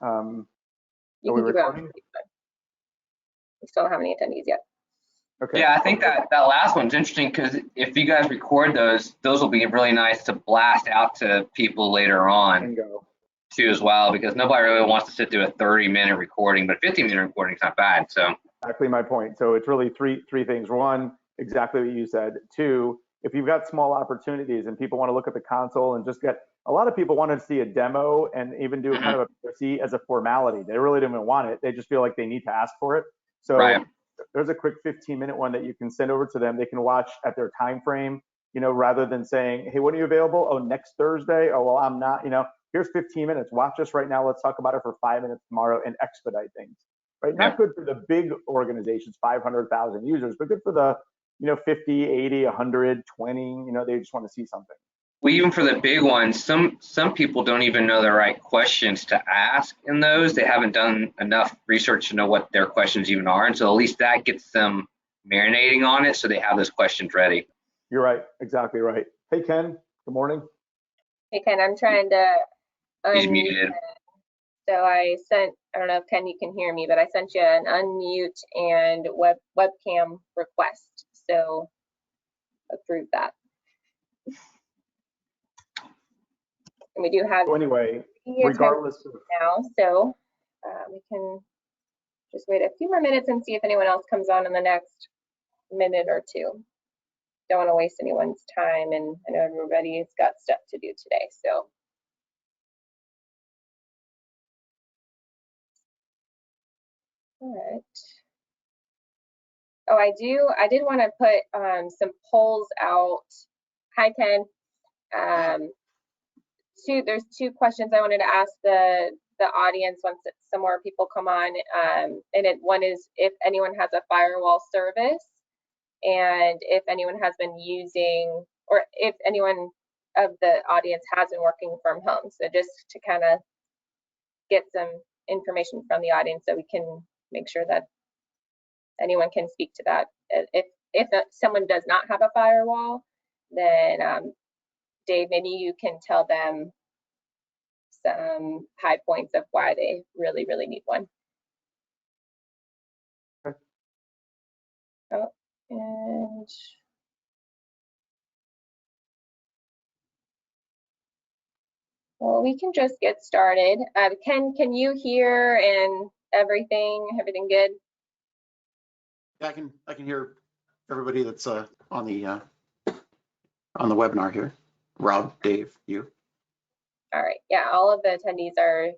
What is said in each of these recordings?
Are we recording? We still don't have any attendees yet. Okay. Yeah, I think that last one's interesting because if you guys record those will be really nice to blast out to people later on too as well, because nobody really wants to sit through a 30-minute recording, but a 15-minute recording is not bad. So exactly my point. So it's really three things. One, exactly what you said. Two, if you've got small opportunities and people want to look at the console and just get, a lot of people want to see a demo and even do kind of a POC as a formality. They really don't even want it. They just feel like they need to ask for it. So there's a quick 15-minute one that you can send over to them. They can watch at their time frame, rather than saying, hey, when are you available? Oh, next Thursday. Oh, well, I'm not, here's 15 minutes. Watch us right now. Let's talk about it for 5 minutes tomorrow and expedite things, right? Not good for the big organizations, 500,000 users, but good for the, 50, 80, 100, 20, they just want to see something. Well, even for the big ones, some people don't even know the right questions to ask in those. They haven't done enough research to know what their questions even are. And so at least that gets them marinating on it so they have those questions ready. You're right. Exactly right. Hey, Ken. Good morning. Hey, Ken. I'm trying to He's muted. So I don't know if Ken, you can hear me, but I sent you an unmute and webcam request. So approve that. And we do have regardless of now, so we can just wait a few more minutes and see if anyone else comes on in the next minute or two. Don't want to waste anyone's time, and I know everybody's got stuff to do today, so. All right. Oh, I did want to put some polls out. Hi, Ken. There's two questions I wanted to ask the audience once some more people come on. One is if anyone has a firewall service, and if anyone has been using, or if anyone of the audience has been working from home. So just to kind of get some information from the audience so we can make sure that anyone can speak to that. If someone does not have a firewall, then Dave, maybe you can tell them some high points of why they really, really need one. Okay. Oh, and well, we can just get started. Ken, can you hear and everything good? Yeah, I can hear everybody that's on the webinar here. Rob, Dave, you. All right. Yeah, all of the attendees are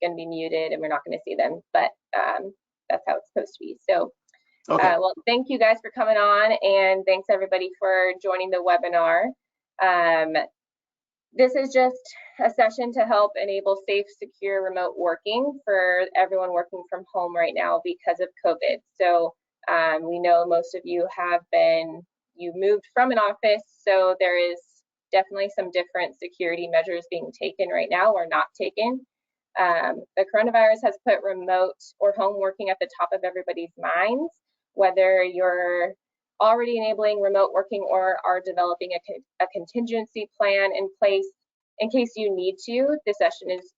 going to be muted, and we're not going to see them, but that's how it's supposed to be. So, okay. Well, thank you guys for coming on, and thanks everybody for joining the webinar. This is just a session to help enable safe, secure remote working for everyone working from home right now because of COVID. So we know most of you you moved from an office, so there is definitely some different security measures being taken right now or not taken. The coronavirus has put remote or home working at the top of everybody's minds, whether you're already enabling remote working or are developing a contingency plan in place in case you need to. This session is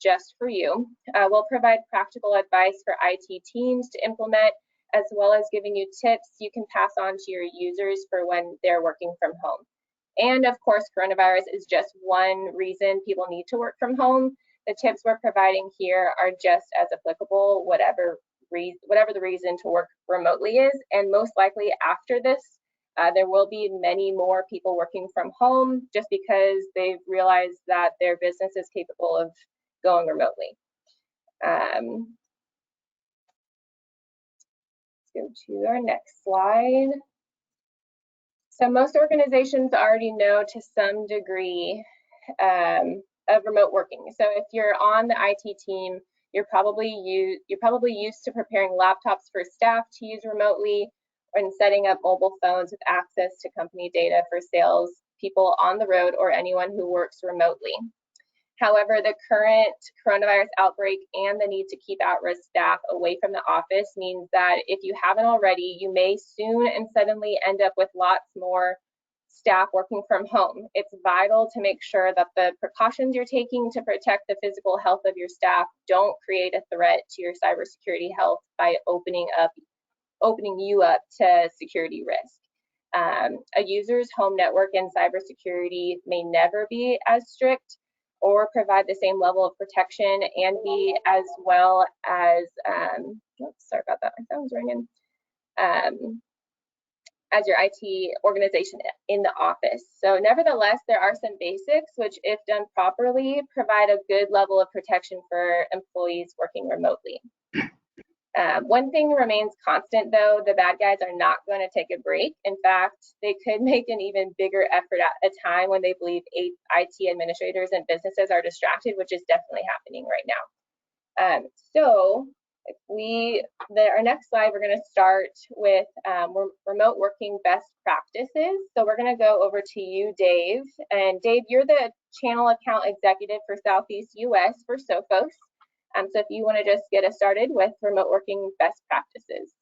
just for you. We'll provide practical advice for IT teams to implement, as well as giving you tips you can pass on to your users for when they're working from home. And of course, coronavirus is just one reason people need to work from home. The tips we're providing here are just as applicable, whatever the reason to work remotely is. And most likely after this, there will be many more people working from home just because they've realized that their business is capable of going remotely. Let's go to our next slide. So most organizations already know to some degree of remote working. So if you're on the IT team, you're probably used to preparing laptops for staff to use remotely and setting up mobile phones with access to company data for sales people on the road or anyone who works remotely. However, the current coronavirus outbreak and the need to keep at-risk staff away from the office means that if you haven't already, you may soon and suddenly end up with lots more staff working from home. It's vital to make sure that the precautions you're taking to protect the physical health of your staff don't create a threat to your cybersecurity health by opening you up to security risk. A user's home network and cybersecurity may never be as strict or provide the same level of protection and be as well as, oops, sorry about that, my phone's ringing, as your IT organization in the office. So nevertheless, there are some basics which, if done properly, provide a good level of protection for employees working remotely. One thing remains constant though, the bad guys are not going to take a break. In fact, they could make an even bigger effort at a time when they believe IT administrators and businesses are distracted, which is definitely happening right now. So our next slide, we're going to start with remote working best practices. So we're going to go over to you, Dave. And Dave, you're the channel account executive for Southeast US for Sophos. So if you want to just get us started with remote working best practices.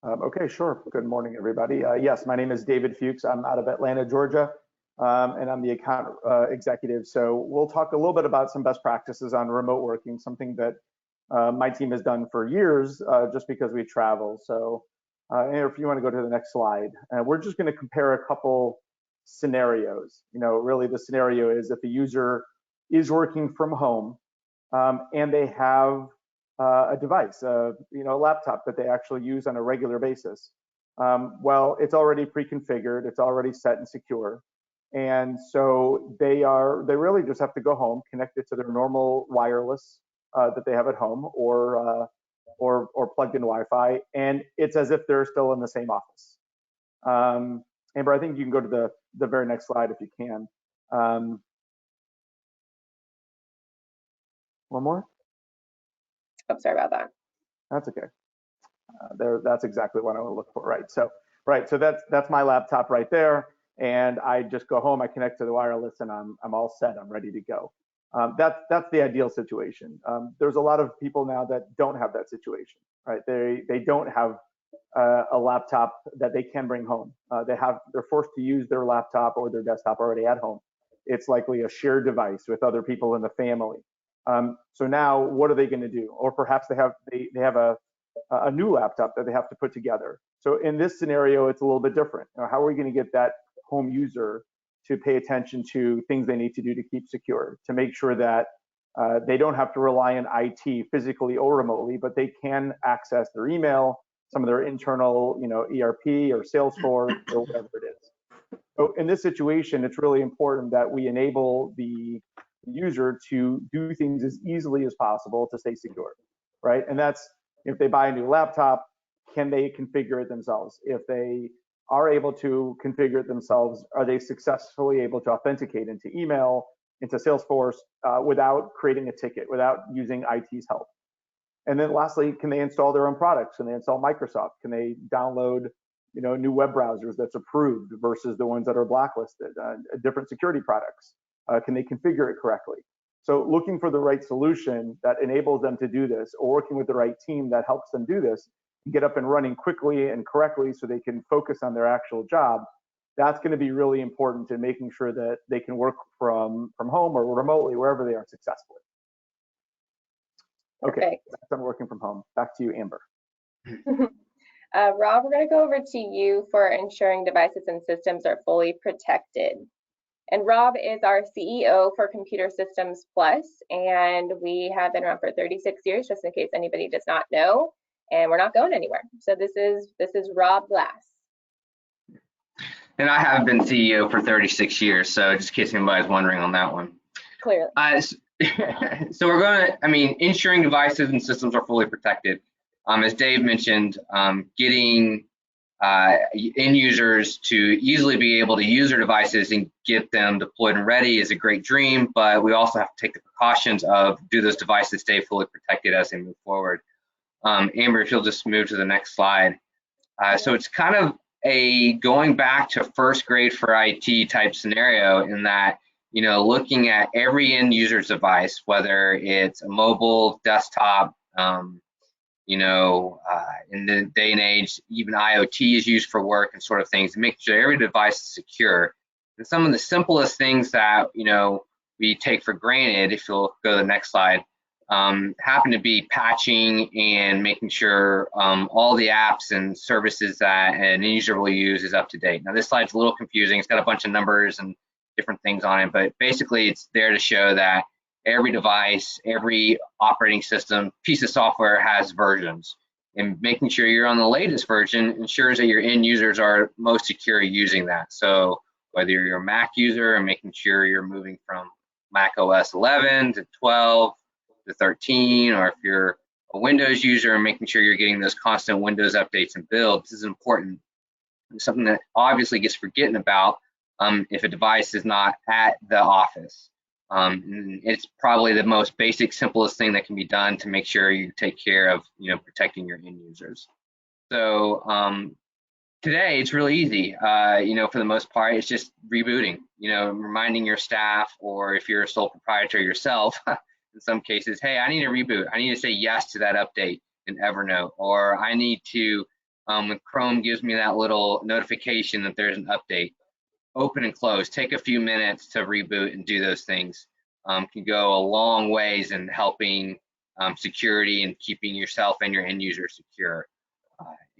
Okay, sure. Good morning, everybody. Yes, my name is David Fuchs. I'm out of Atlanta, Georgia, and I'm the account executive. So we'll talk a little bit about some best practices on remote working, something that my team has done for years just because we travel. So if you want to go to the next slide, we're just going to compare a couple scenarios. Really the scenario is if a user is working from home and they have a device, a laptop that they actually use on a regular basis. Well, it's already pre-configured, it's already set and secure. And so they really just have to go home, connect it to their normal wireless that they have at home or plugged in Wi-Fi, and it's as if they're still in the same office. Amber, I think you can go to the very next slide if you can. One more? Oh, sorry about that. That's okay. That's exactly what I want to look for, right? So that's my laptop right there, and I just go home, I connect to the wireless, and I'm all set. I'm ready to go. That's the ideal situation. There's a lot of people now that don't have that situation, right? They don't have a laptop that they can bring home. They're forced to use their laptop or their desktop already at home. It's likely a shared device with other people in the family. So now what are they going to do? Or perhaps they have a new laptop that they have to put together. So in this scenario, it's a little bit different. How are we going to get that home user to pay attention to things they need to do to keep secure, to make sure that they don't have to rely on IT physically or remotely, but they can access their email, some of their internal, ERP or Salesforce or whatever it is. So in this situation, it's really important that we enable the user to do things as easily as possible to stay secure, right? And that's if they buy a new laptop, can they configure it themselves? If they are able to configure it themselves, are they successfully able to authenticate into email, into Salesforce without creating a ticket, without using IT's help? And then lastly, can they install their own products? Can they install Microsoft? Can they download new web browsers that's approved versus the ones that are blacklisted, different security products? Can they configure it correctly? So looking for the right solution that enables them to do this, or working with the right team that helps them do this, get up and running quickly and correctly so they can focus on their actual job, that's going to be really important in making sure that they can work from home or remotely, wherever they are successfully. Okay, I'm working from home. Back to you, Amber. Rob, we're going to go over to you for ensuring devices and systems are fully protected. And Rob is our CEO for Computer Systems Plus, and we have been around for 36 years, just in case anybody does not know, and we're not going anywhere. So this is Rob Glass. And I haven't been CEO for 36 years, so just in case anybody's wondering on that one. Clearly. So we're going to, ensuring devices and systems are fully protected. As Dave mentioned, getting end users to easily be able to use their devices and get them deployed and ready is a great dream, but we also have to take the precautions of do those devices stay fully protected as they move forward. Amber, if you'll just move to the next slide. So it's kind of a going back to first grade for IT type scenario in that, looking at every end user's device, whether it's a mobile, desktop, In the day and age, even IoT is used for work and sort of things, to make sure every device is secure. And some of the simplest things that, we take for granted, if you'll go to the next slide, happen to be patching and making sure all the apps and services that an end user will use is up to date. Now this slide's a little confusing. It's got a bunch of numbers and different things on it, but basically it's there to show that every device, every operating system, piece of software has versions, and making sure you're on the latest version ensures that your end users are most secure using that. So whether you're a Mac user and making sure you're moving from Mac OS 11 to 12 to 13, or if you're a Windows user and making sure you're getting those constant Windows updates and builds, this is important. It's something that obviously gets forgotten about if a device is not at the office. It's probably the most basic, simplest thing that can be done to make sure you take care of, protecting your end users. So today it's really easy. For the most part, it's just rebooting. Reminding your staff, or if you're a sole proprietor yourself, in some cases, hey, I need a reboot. I need to say yes to that update in Evernote, or I need to, when Chrome gives me that little notification that there's an update, open and close, take a few minutes to reboot and do those things. Can go a long ways in helping security and keeping yourself and your end user secure.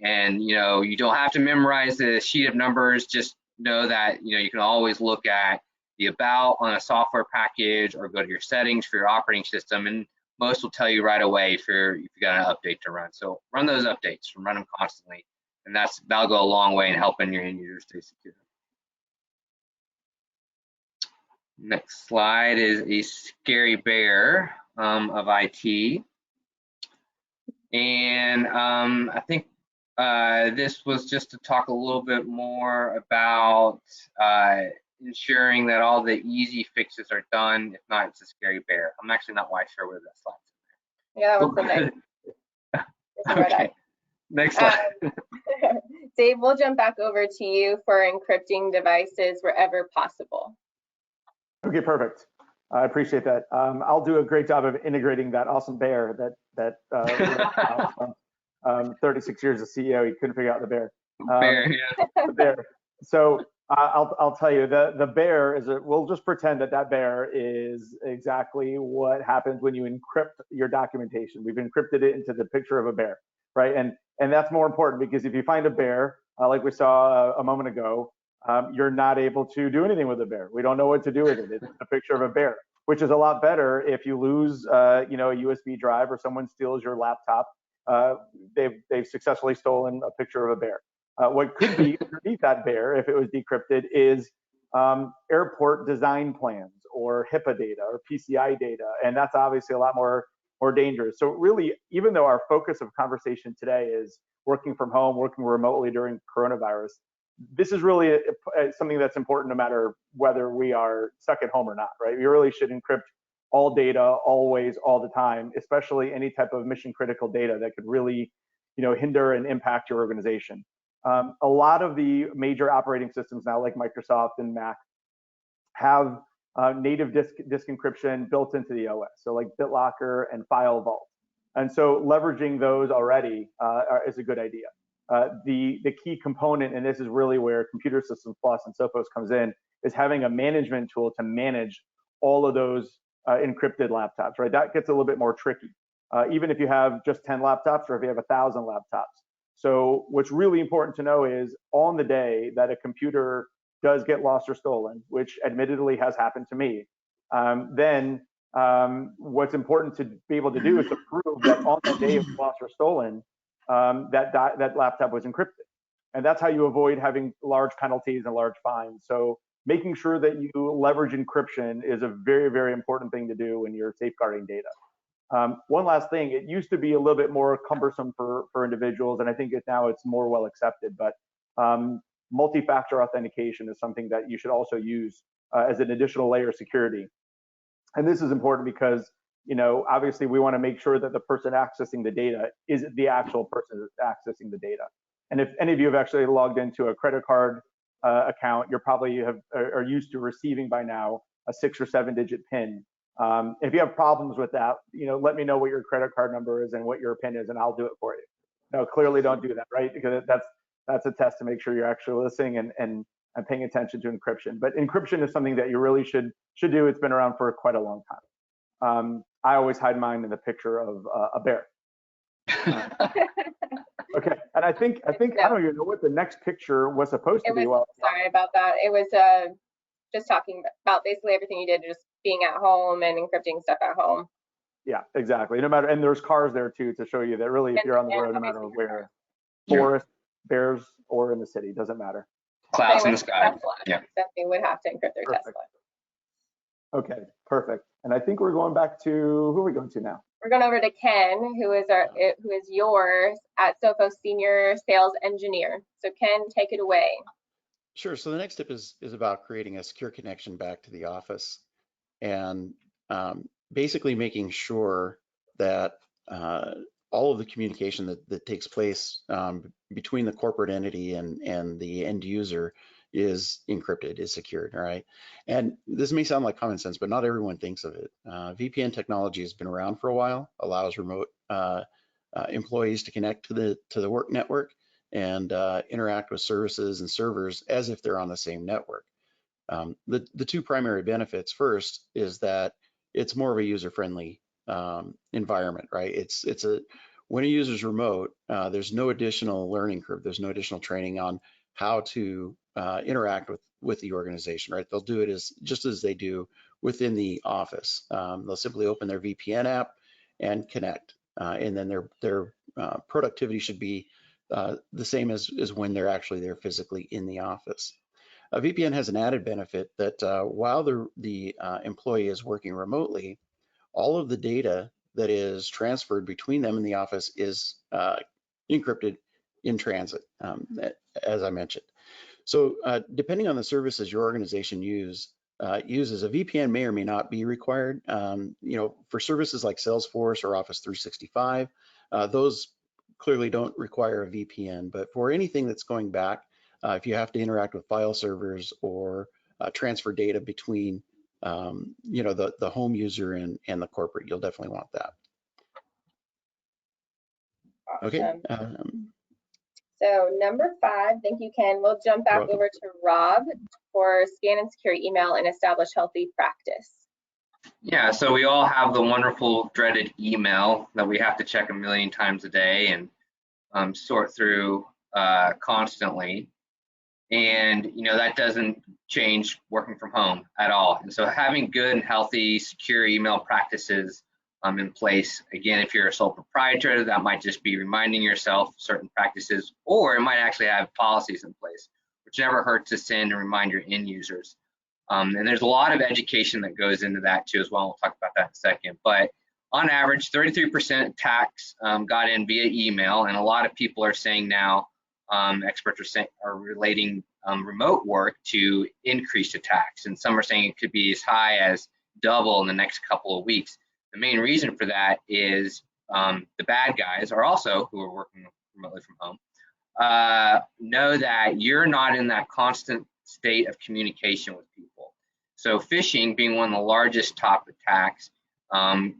And you don't have to memorize the sheet of numbers. Just know that you can always look at the about on a software package, or go to your settings for your operating system, and most will tell you right away if you got an update to run. So run those updates, run them constantly, and that'll go a long way in helping your end users stay secure. Next slide is a scary bear of IT. And I think this was just to talk a little bit more about ensuring that all the easy fixes are done. If not, it's a scary bear. I'm actually not quite sure where that slide's in there. Yeah, that was so nice. Okay, next slide. Dave, we'll jump back over to you for encrypting devices wherever possible. Okay, perfect. I appreciate that. I'll do a great job of integrating that awesome bear that 36 years as CEO, he couldn't figure out the bear. Bear, yeah. The bear. So I'll tell you, the bear is we'll just pretend that bear is exactly what happens when you encrypt your documentation. We've encrypted it into the picture of a bear, right? And that's more important, because if you find a bear, like we saw a moment ago, you're not able to do anything with a bear. We don't know what to do with it. It's a picture of a bear, which is a lot better if you lose, a USB drive, or someone steals your laptop. They've successfully stolen a picture of a bear. What could be underneath that bear, if it was decrypted, is airport design plans, or HIPAA data, or PCI data, and that's obviously a lot more dangerous. So really, even though our focus of conversation today is working from home, working remotely during coronavirus, this is really something that's important no matter whether we are stuck at home or not, right? We really should encrypt all data, always, all the time, especially any type of mission critical data that could really, hinder and impact your organization. A lot of the major operating systems now, like Microsoft and Mac, have native disk encryption built into the OS. So like BitLocker and File Vault. And so leveraging those already is a good idea. The key component, and this is really where Computer Systems Plus and Sophos comes in, is having a management tool to manage all of those encrypted laptops, right? That gets a little bit more tricky, even if you have just 10 laptops, or if you have 1,000 laptops. So what's really important to know is, on the day that a computer does get lost or stolen, which admittedly has happened to me, then what's important to be able to do is to prove that on the day it was lost or stolen, that laptop was encrypted. And that's how you avoid having large penalties and large fines. So making sure that you leverage encryption is a very, very important thing to do when you're safeguarding data. One last thing, it used to be a little bit more cumbersome for individuals, and I think now it's more well accepted, but multi-factor authentication is something that you should also use as an additional layer of security. And this is important because, obviously we want to make sure that the person accessing the data is the actual person that's accessing the data. And if any of you have actually logged into a credit card account, you're probably are used to receiving by now a 6 or 7 digit PIN If you have problems with that, let me know what your credit card number is and what your PIN is, and I'll do it for you. No, clearly don't do that, right? Because that's a test to make sure you're actually listening and paying attention to encryption. But encryption is something that you really should do. It's been around for quite a long time. I always hide mine in the picture of a bear. Okay, and I think I don't even know what the next picture was supposed to be. Well, sorry about that. It was just talking about basically everything you did, just being at home and encrypting stuff at home. Yeah, exactly. No matter, and there's cars there too to show you that really, if you're on the road, no matter where, forest, bears, or in the city, doesn't matter. Clouds in the sky. Yeah, definitely would have to encrypt their Perfect. Tesla. Okay, perfect. And I think we're going back to, who are we going to now? We're going over to Ken, who is yours at Sophos Senior Sales Engineer. So Ken, take it away. Sure. So the next tip is about creating a secure connection back to the office, and basically making sure that all of the communication that takes place between the corporate entity and the end user is encrypted, is secured, all right? And this may sound like common sense, but not everyone thinks of it. VPN technology has been around for a while, allows remote employees to connect to the work network and interact with services and servers as if they're on the same network. The two primary benefits, first, is that it's more of a user-friendly environment, right? When a user's remote, there's no additional learning curve, there's no additional training on how to interact with the organization, right? They'll do it just as they do within the office. They'll simply open their VPN app and connect, and then their productivity should be the same as when they're actually there physically in the office. A VPN has an added benefit that while the employee is working remotely, all of the data that is transferred between them and the office is encrypted in transit, as I mentioned. So depending on the services your organization uses, a VPN may or may not be required. For services like Salesforce or Office 365, those clearly don't require a VPN, but for anything that's going back, if you have to interact with file servers or transfer data between the home user and the corporate, you'll definitely want that. Awesome. Okay. So number 5, thank you, Ken. We'll jump back over to Rob for scan and secure email and establish healthy practice. Yeah, so we all have the wonderful dreaded email that we have to check a million times a day and sort through constantly. And that doesn't change working from home at all. And so having good and healthy secure email practices in place, again, if you're a sole proprietor, that might just be reminding yourself certain practices, or it might actually have policies in place, which never hurts to send and remind your end users. And there's a lot of education that goes into that too as well. We'll talk about that in a second. But on average, 33% attacks got in via email, and a lot of people are saying now, experts are relating remote work to increased attacks, and some are saying it could be as high as double in the next couple of weeks. The main reason for that is the bad guys are also, who are working remotely from home, know that you're not in that constant state of communication with people. So phishing, being one of the largest top attacks,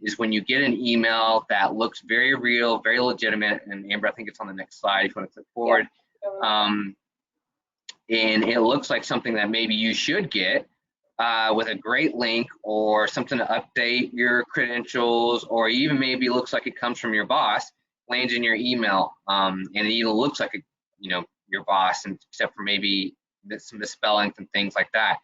is when you get an email that looks very real, very legitimate, and Amber, I think it's on the next slide if you want to click forward, and it looks like something that maybe you should get with a great link or something to update your credentials, or even maybe looks like it comes from your boss, lands in your email, and it even looks like your boss, except for maybe some misspellings and things like that.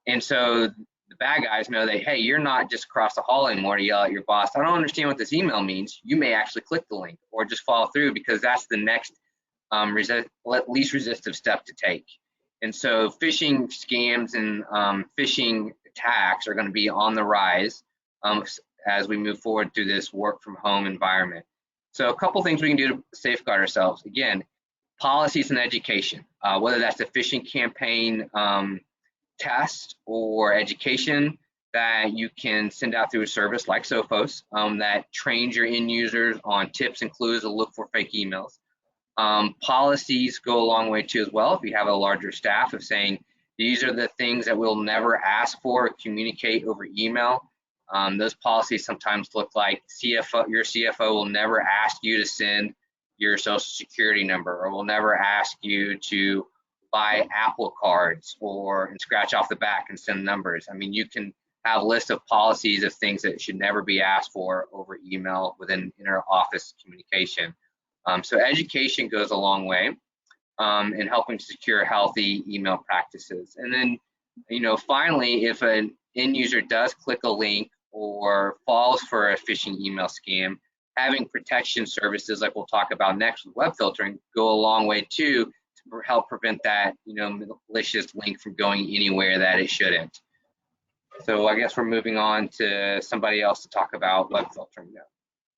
And so the bad guys know that, hey, you're not just across the hall anymore to yell at your boss, I don't understand what this email means. You may actually click the link or just follow through, because that's the next least resistive step to take. And so phishing scams and phishing attacks are going to be on the rise as we move forward through this work from home environment. So a couple things we can do to safeguard ourselves. Again, policies and education, whether that's a phishing campaign test or education that you can send out through a service like Sophos that trains your end users on tips and clues to look for fake emails. Policies go a long way too as well. If you have a larger staff, of saying these are the things that we'll never ask for or communicate over email. Those policies sometimes look like your CFO will never ask you to send your social security number, or will never ask you to buy Apple cards and scratch off the back and send numbers. I mean, you can have a list of policies of things that should never be asked for over email within inter-office communication. So education goes a long way in helping to secure healthy email practices. And then, finally, if an end user does click a link or falls for a phishing email scam, having protection services like we'll talk about next with web filtering go a long way too to help prevent that malicious link from going anywhere that it shouldn't. So I guess we're moving on to somebody else to talk about web filtering now.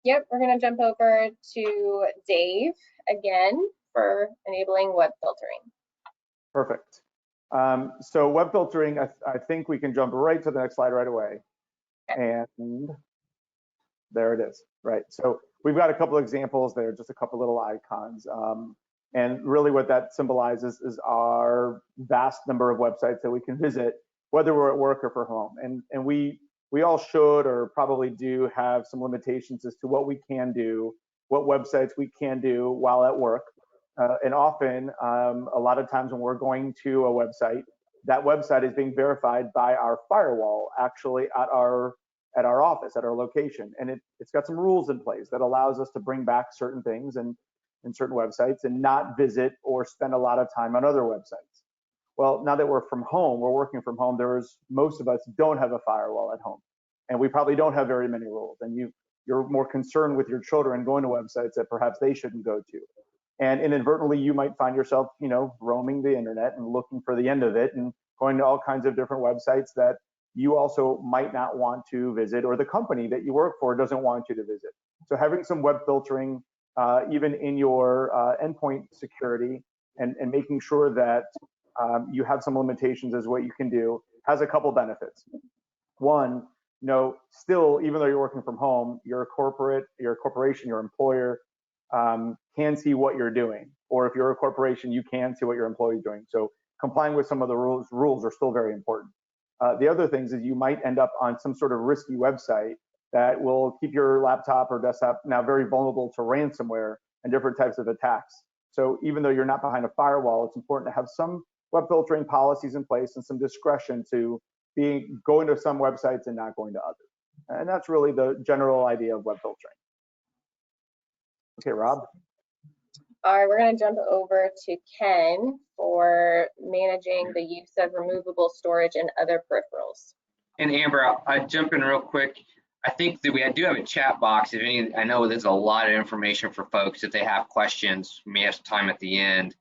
Yep, we're going to jump over to Dave again for enabling web filtering. Perfect. So web filtering, I think we can jump right to the next slide right away. And there it is, right? So we've got a couple of examples there, just a couple little icons. And really what that symbolizes is our vast number of websites that we can visit, whether we're at work or for home. And we all should or probably do have some limitations as to what we can do, what websites we can do while at work. And often, a lot of times when we're going to a website, that website is being verified by our firewall, actually at our office, at our location. And it's got some rules in place that allows us to bring back certain things and certain websites and not visit or spend a lot of time on other websites. Well, now that we're from home, we're working from home, most of us don't have a firewall at home. And we probably don't have very many rules. And you're more concerned with your children going to websites that perhaps they shouldn't go to. And inadvertently, you might find yourself, roaming the internet and looking for the end of it and going to all kinds of different websites that you also might not want to visit, or the company that you work for doesn't want you to visit. So having some web filtering, even in your endpoint security, and making sure that you have some limitations as what you can do, has a couple benefits. One, still, even though you're working from home, your corporation, your employer, can see what you're doing. Or if you're a corporation, you can see what your employee is doing. So complying with some of the rules are still very important. The other things is you might end up on some sort of risky website that will keep your laptop or desktop now very vulnerable to ransomware and different types of attacks. So even though you're not behind a firewall, it's important to have some web filtering policies in place and some discretion to be going to some websites and not going to others. And that's really the general idea of web filtering. Okay, Rob. All right, we're going to jump over to Ken for managing the use of removable storage and other peripherals. And Amber, I'll jump in real quick. I think that we do have a chat box. I know there's a lot of information for folks. If they have questions, we may have some time at the end.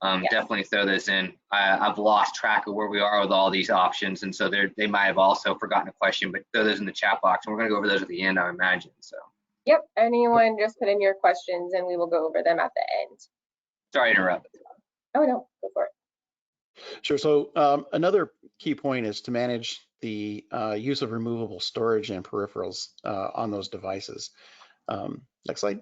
Yes. Definitely throw those in. I've lost track of where we are with all these options, and so they might have also forgotten a question, but throw those in the chat box, and we're going to go over those at the end, I imagine. So. Yep, anyone just put in your questions and we will go over them at the end. Sorry to interrupt. Oh no, go for it. Sure, so another key point is to manage the use of removable storage and peripherals on those devices. Next slide.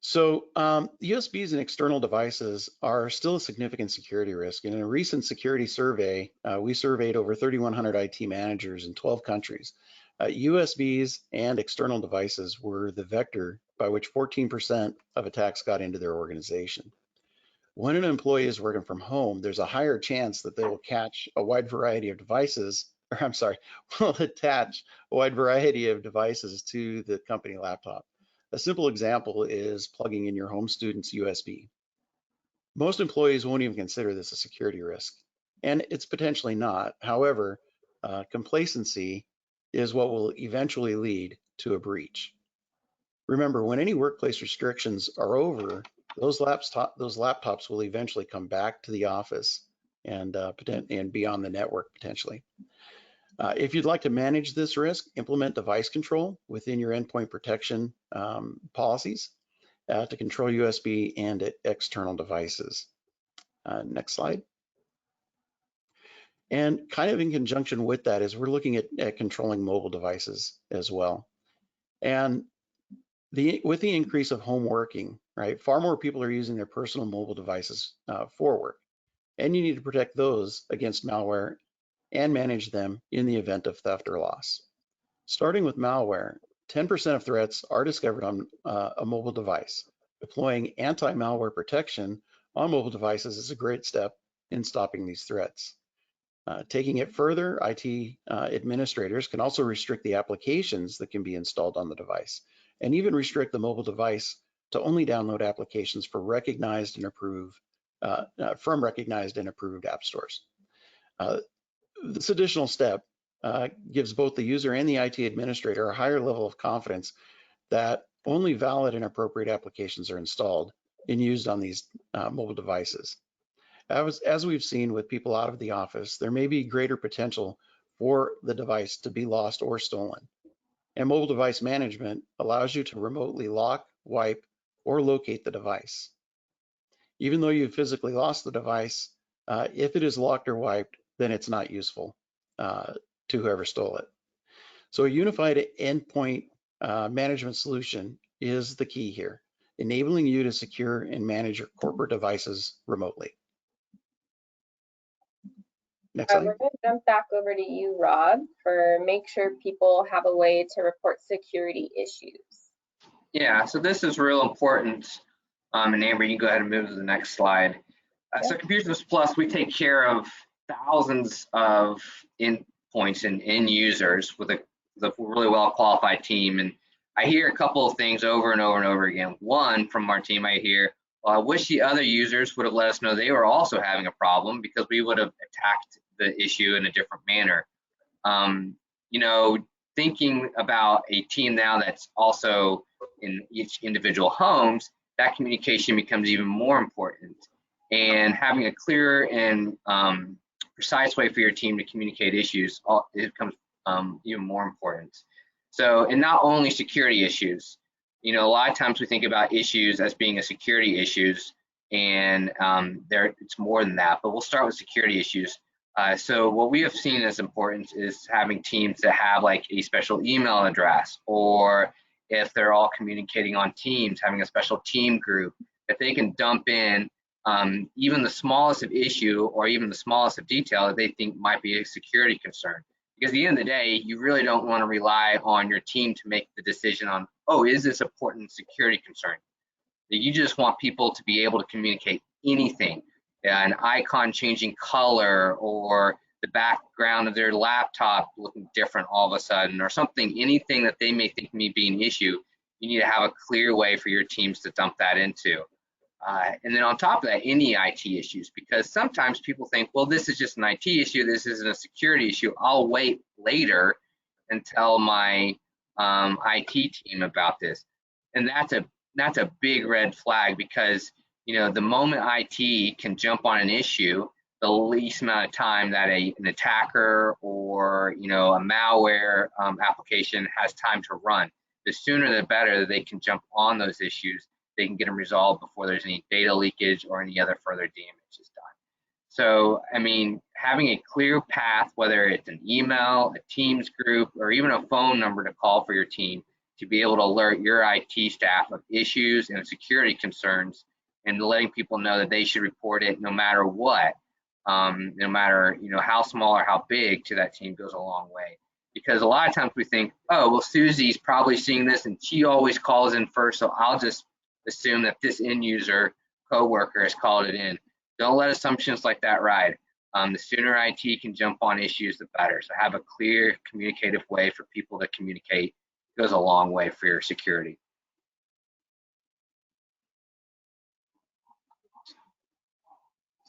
So USBs and external devices are still a significant security risk. And in a recent security survey, we surveyed over 3,100 IT managers in 12 countries. USBs and external devices were the vector by which 14% of attacks got into their organization. When an employee is working from home, there's a higher chance that they will catch a wide variety of devices, will attach a wide variety of devices to the company laptop. A simple example is plugging in your home student's USB. Most employees won't even consider this a security risk, and it's potentially not. However, complacency is what will eventually lead to a breach. Remember, when any workplace restrictions are over, those laptops will eventually come back to the office and be on the network potentially. If you'd like to manage this risk, implement device control within your endpoint protection policies to control USB and external devices. Next slide. And kind of in conjunction with that is we're looking at controlling mobile devices as well. And with the increase of home working, right, far more people are using their personal mobile devices for work. And you need to protect those against malware and manage them in the event of theft or loss. Starting with malware, 10% of threats are discovered on a mobile device. Deploying anti-malware protection on mobile devices is a great step in stopping these threats. Taking it further, IT administrators can also restrict the applications that can be installed on the device, and even restrict the mobile device to only download applications for recognized and approved from recognized and approved app stores. This additional step gives both the user and the IT administrator a higher level of confidence that only valid and appropriate applications are installed and used on these mobile devices. As we've seen with people out of the office, there may be greater potential for the device to be lost or stolen. And mobile device management allows you to remotely lock, wipe, or locate the device. Even though you physically lost the device, if it is locked or wiped, then it's not useful to whoever stole it. So a unified endpoint management solution is the key here, enabling you to secure and manage your corporate devices remotely. Next slide. We're going to jump back over to you, Rob, for make sure people have a way to report security issues. Yeah, so this is real important. And Amber, you can go ahead and move to the next slide. So Computers Plus, we take care of thousands of endpoints and end users with a really well qualified team. And I hear a couple of things over and over and over again. One, from our team, I hear, well, I wish the other users would have let us know they were also having a problem, because we would have attacked the issue in a different manner. You know, thinking about a team now that's also in each individual homes, that communication becomes even more important. And having a clear and precise way for your team to communicate issues, it becomes even more important. So, and not only security issues, you know, a lot of times we think about issues as being a security issues, and it's more than that, but we'll start with security issues. So what we have seen as important is having teams that have like a special email address, or if they're all communicating on Teams, having a special team group that they can dump in even the smallest of issue or even the smallest of detail that they think might be a security concern. Because at the end of the day, you really don't want to rely on your team to make the decision on, oh, is this important security concern? You just want people to be able to communicate anything, an icon changing color, or the background of their laptop looking different all of a sudden, or something, anything that they may think may be an issue. You need to have a clear way for your teams to dump that into. And then on top of that, any IT issues, because sometimes people think, well, this is just an IT issue, this isn't a security issue, I'll wait later and tell my IT team about this. And that's a big red flag, because you know, the moment IT can jump on an issue, the least amount of time that an attacker or, you know, a malware application has time to run. The sooner the better that they can jump on those issues, they can get them resolved before there's any data leakage or any other further damage is done. So, I mean, having a clear path, whether it's an email, a Teams group, or even a phone number to call for your team, to be able to alert your IT staff of issues and security concerns, and letting people know that they should report it no matter what, no matter, you know, how small or how big, to that team goes a long way. Because a lot of times we think, oh, well, Susie's probably seeing this and she always calls in first, so I'll just assume that this end user coworker has called it in. Don't let assumptions like that ride. The sooner IT can jump on issues, the better. So have a clear, communicative way for people to communicate. It goes a long way for your security.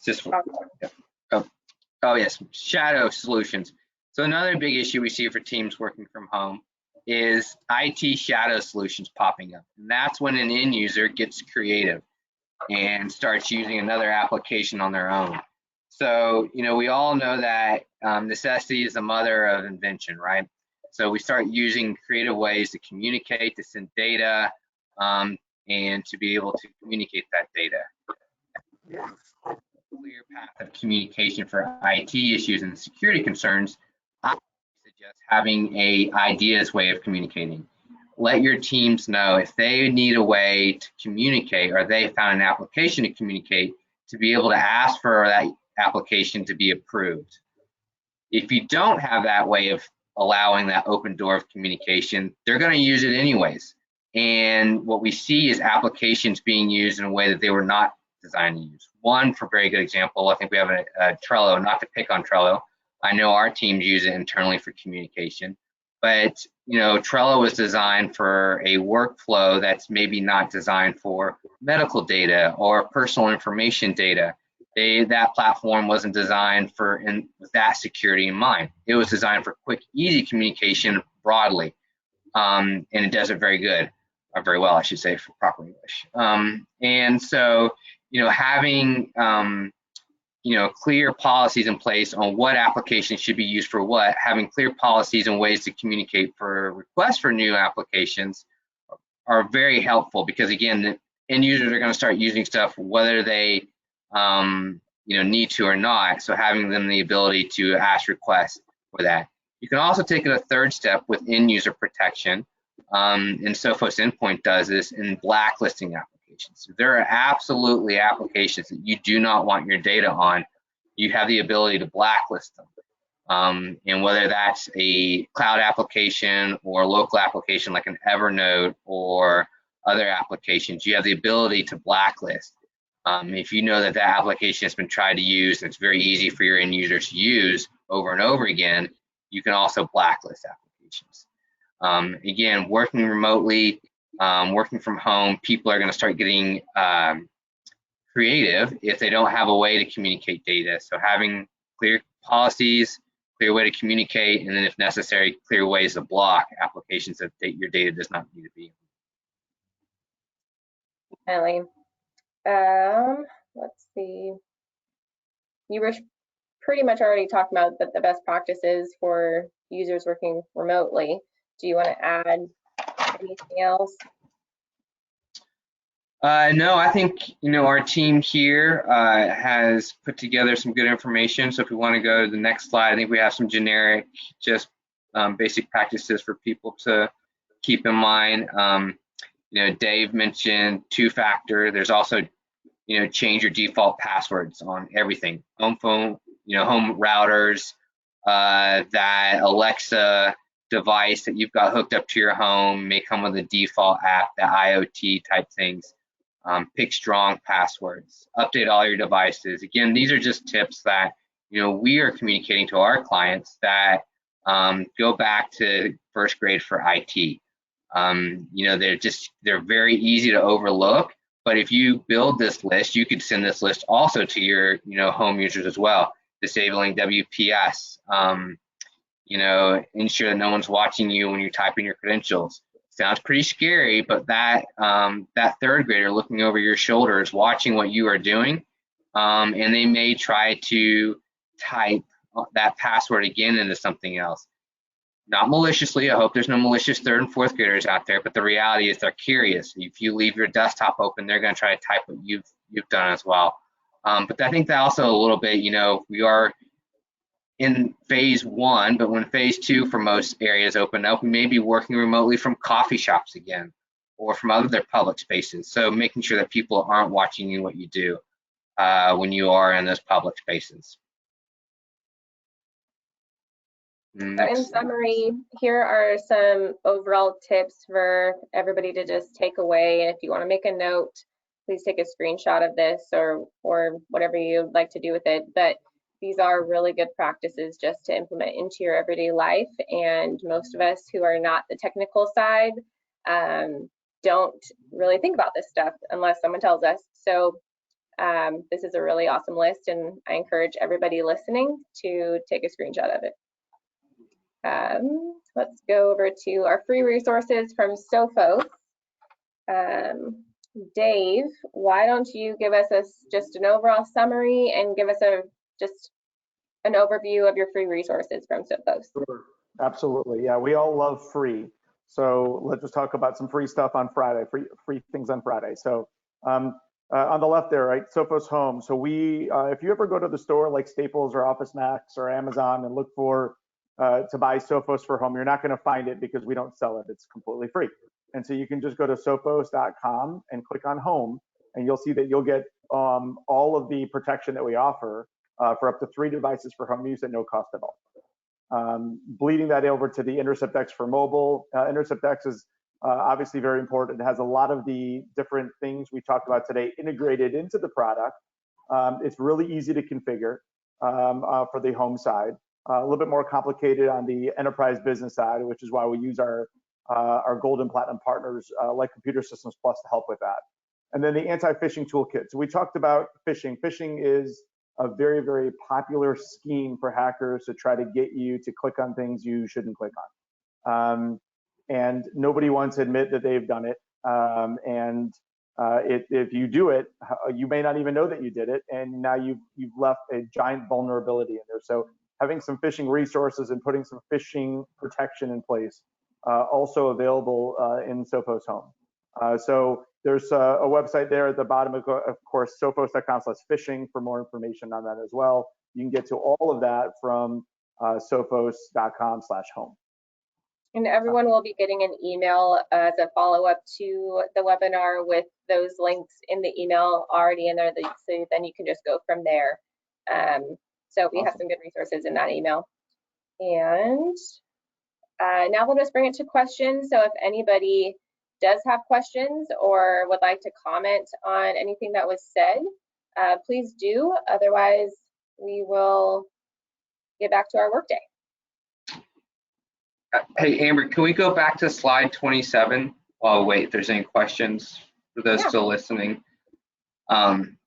Just, oh yes, shadow solutions. So another big issue we see for teams working from home is IT shadow solutions popping up. And that's when an end user gets creative and starts using another application on their own. So, you know, we all know that necessity is the mother of invention, right? So we start using creative ways to communicate, to send data, and to be able to communicate that data. Clear path of communication for IT issues and security concerns, I suggest having a ideas way of communicating. Let your teams know if they need a way to communicate, or they found an application to communicate, to be able to ask for that application to be approved. If you don't have that way of allowing that open door of communication, they're going to use it anyways. And what we see is applications being used in a way that they were not designed to use. One, for a very good example, I think we have a Trello, not to pick on Trello. I know our teams use it internally for communication, but Trello was designed for a workflow that's maybe not designed for medical data or personal information data. That platform wasn't designed with that security in mind. It was designed for quick, easy communication broadly, and it does it very good, or very well, I should say, for proper English. And so, having clear policies in place on what applications should be used for what, having clear policies and ways to communicate for requests for new applications are very helpful, because again, the end users are going to start using stuff whether they need to or not. So having them the ability to ask requests for that. You can also take it a third step with end user protection, and Sophos Endpoint does this in blacklisting applications. There are absolutely applications that you do not want your data on. You have the ability to blacklist them. And whether that's a cloud application or a local application like an Evernote or other applications, you have the ability to blacklist. If you know that application has been tried to use and it's very easy for your end users to use over and over again, you can also blacklist applications. Again, working remotely, working from home, people are going to start getting creative if they don't have a way to communicate data. So having clear policies, clear way to communicate, and then if necessary, clear ways to block applications that your data does not need to be. Ellie. Let's see. You were pretty much already talking about the best practices for users working remotely. Do you want to add anything else? No, I think our team here has put together some good information. So if we want to go to the next slide, I think we have some generic, just basic practices for people to keep in mind. Dave mentioned two-factor. There's also change your default passwords on everything. Home phone, home routers, that Alexa device that you've got hooked up to your home may come with a default app, the IoT type things. Pick strong passwords. Update all your devices. Again, these are just tips that we are communicating to our clients that go back to first grade for IT. They're very easy to overlook. But if you build this list, you could send this list also to your, home users as well. Disabling WPS, ensure that no one's watching you when you're typing your credentials. Sounds pretty scary, but that third grader looking over your shoulder is watching what you are doing, and they may try to type that password again into something else. Not maliciously. I hope there's no malicious third and fourth graders out there, but the reality is they're curious. If you leave your desktop open, they're going to try to type what you've done as well. But I think that also a little bit, we are in phase 1, but when phase 2 for most areas open up, we may be working remotely from coffee shops again or from other public spaces. So making sure that people aren't watching you what you do when you are in those public spaces. In summary, here are some overall tips for everybody to just take away. And if you want to make a note, please take a screenshot of this or whatever you'd like to do with it. But these are really good practices just to implement into your everyday life. And most of us who are not the technical side don't really think about this stuff unless someone tells us. So this is a really awesome list, and I encourage everybody listening to take a screenshot of it. Let's go over to our free resources from Sophos. Dave, why don't you give us just an overall summary and give us just an overview of your free resources from Sophos? Sure. Absolutely. Yeah, we all love free. So let's just talk about some free stuff on Friday, free things on Friday. So on the left there, right, Sophos Home. So if you ever go to the store like Staples or OfficeMax or Amazon and look for to buy Sophos for home, you're not going to find it because we don't sell it. It's completely free. And so you can just go to sophos.com and click on home, and you'll see that you'll get all of the protection that we offer for up to 3 devices for home use at no cost at all. bleeding that over to the Intercept X for mobile. Intercept X is obviously very important. It has a lot of the different things we talked about today integrated into the product. It's really easy to configure for the home side. A little bit more complicated on the enterprise business side, which is why we use our gold and platinum partners like Computer Systems Plus to help with that. And then the anti-phishing toolkit. So we talked about phishing. Phishing is a very, very popular scheme for hackers to try to get you to click on things you shouldn't click on. And nobody wants to admit that they've done it. If you do it, you may not even know that you did it, and now you've left a giant vulnerability in there. So having some phishing resources and putting some phishing protection in place, also available in Sophos Home. So there's a website there at the bottom, of course, sophos.com/phishing for more information on that as well. You can get to all of that from sophos.com/home. And everyone will be getting an email as a follow-up to the webinar with those links in the email already in there, so then you can just go from there. So we have some good resources in that email. And now we'll just bring it to questions. So if anybody does have questions or would like to comment on anything that was said, please do. Otherwise, we will get back to our workday. Hey, Amber, can we go back to slide 27? While wait, if there's any questions for those still listening.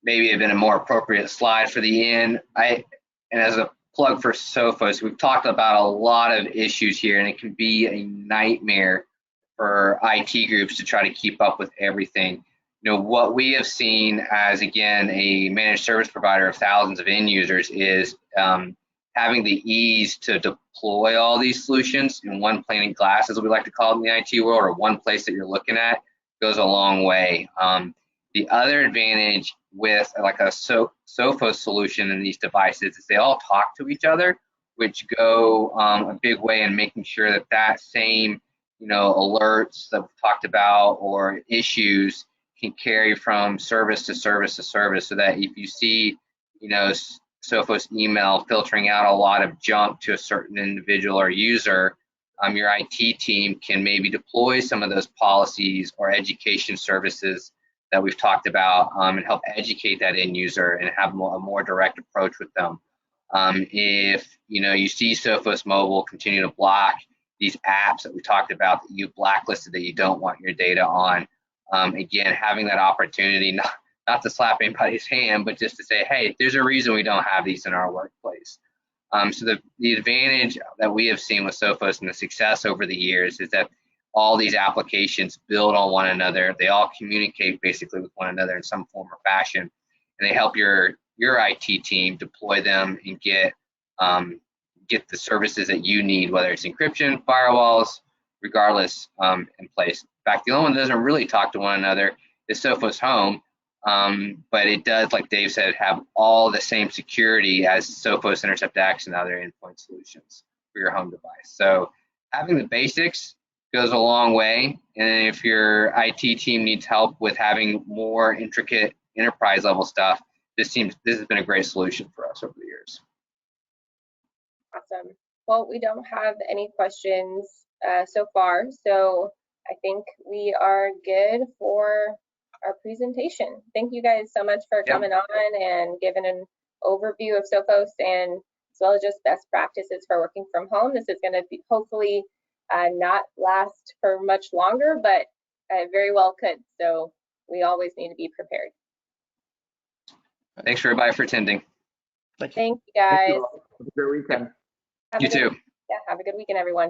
Maybe have been a more appropriate slide for the end. And as a plug for Sophos, we've talked about a lot of issues here, and it can be a nightmare for IT groups to try to keep up with everything. You know, what we have seen as, again, a managed service provider of thousands of end users is having the ease to deploy all these solutions in one pane of glass, as we like to call it in the IT world, or one place that you're looking at, goes a long way. The other advantage with like a Sophos solution in these devices is they all talk to each other, which go a big way in making sure that that same, you know, alerts that we've talked about or issues can carry from service to service to service, so that if you see, you know, Sophos email filtering out a lot of junk to a certain individual or user, your IT team can maybe deploy some of those policies or education services that we've talked about and help educate that end user and have a more direct approach with them. If you know you see Sophos Mobile continue to block these apps that we talked about that you blacklisted that you don't want your data on, again, having that opportunity, not to slap anybody's hand, but just to say, hey, there's a reason we don't have these in our workplace. So the advantage that we have seen with Sophos and the success over the years is that all these applications build on one another. They all communicate basically with one another in some form or fashion, and they help your IT team deploy them and get the services that you need, whether it's encryption, firewalls, regardless, in place. In fact, the only one that doesn't really talk to one another is Sophos Home, but it does, like Dave said, have all the same security as Sophos Intercept X and other endpoint solutions for your home device. So having the basics goes a long way, and if your IT team needs help with having more intricate enterprise level stuff, this has been a great solution for us over the years. Awesome. Well, we don't have any questions so far, so I think we are good for our presentation. Thank you guys so much for coming on and giving an overview of Sophos, and as well as just best practices for working from home. This is going to be hopefully not last for much longer, but very well could. So we always need to be prepared. Thanks everybody for attending. Thank you guys. Thank you. Have a great weekend. You too. Yeah, have a good weekend, everyone.